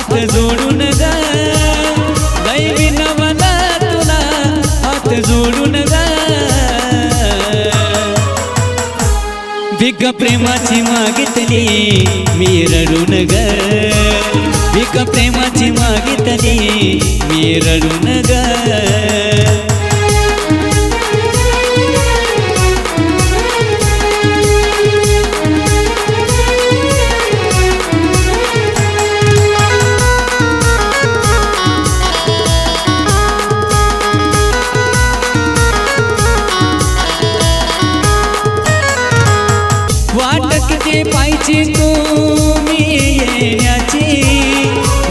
हात जोडून ग दैवी नवला तुला हात जोडून ग भिक प्रेमाची मागितली मी रडून ग भिक प्रेमाची मागितली मी रडून ग वाट किती पाहिजे तुम्ही येण्याची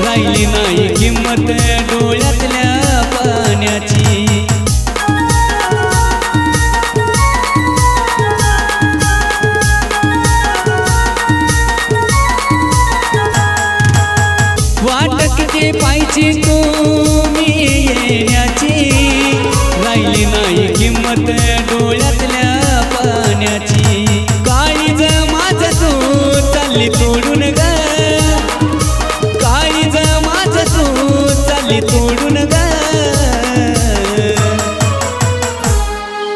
राहिली नाही किंमत डोळ्यातल्या पाण्याची वाट किती पाहिजे तुम्ही येण्याची राहिली नाही किंमत डोळ्यातल्या पाण्याची काळीज माझ तू चालली तोडून ग काळीज माझ तू चालली तोडून ग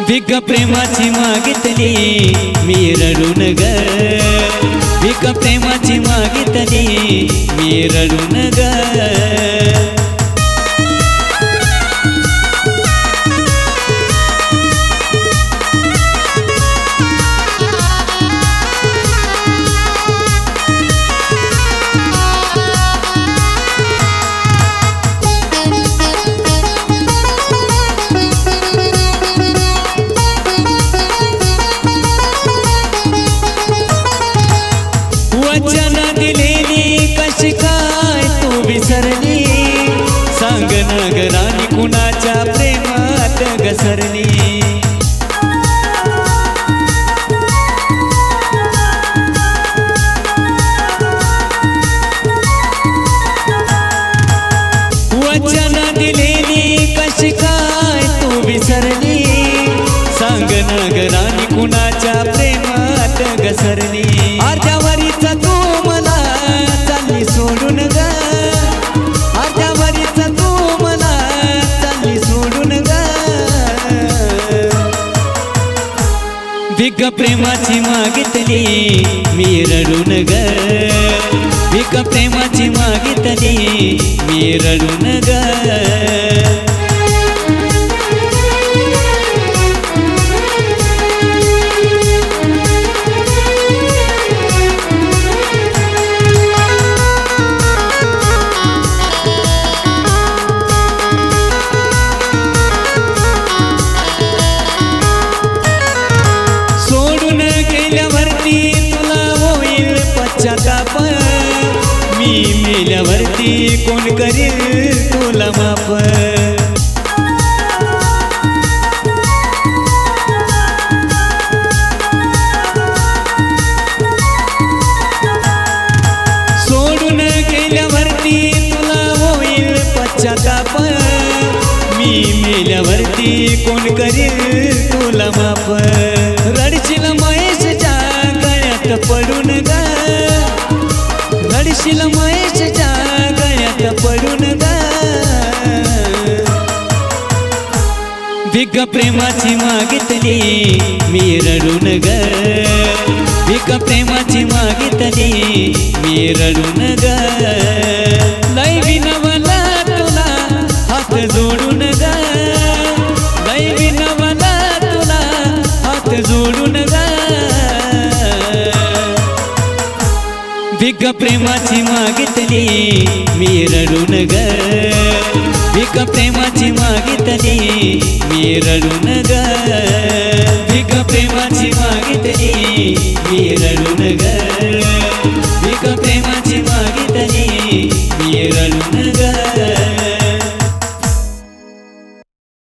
भिक प्रेमाची मागितली मी रडून ग भिक प्रेमाची मागितली मी रडून ग वचन दिलेली कशी काय तू विसरली सांग नगरानी कुणाच्या प्रेमात घसरली वचन दिलेली कशी काय तू विसरली सांग नगरानी कुणाच्या प्रेमात घसरली अर्ध्यावरीच तू मला चालली सोडून ग अर्ध्यावरीच तू मला चालली सोडून ग भिक प्रेमाची मागितली मी रडून ग भिक प्रेमाची मागितली मी रडून ग तुला होईल पश्चाताप मी मेल्यावरती कोण करील तुला माफ सोडून गेल्यावरती तुला होईल पश्चाताप मी मेल्यावरती कोण करील तुला माफ रडशील महेशच्या गळ्यात पडून ग रडशील महेशच्या गळ्यात पडून ग भिक प्रेमाची मागितली मी रडून ग भिक प्रेमाची मागितली मी रडून ग दैवी नवला तुला हात जोडून ग दैवी नवला तुला हात जोडून ग भिक प्रेमाची मागितली मी रडून ग भिक प्रेमाची मागितली मी रडून ग भिक प्रेमाची मागितली मी रडून ग भिक प्रेमाची मागितली मी रडून ग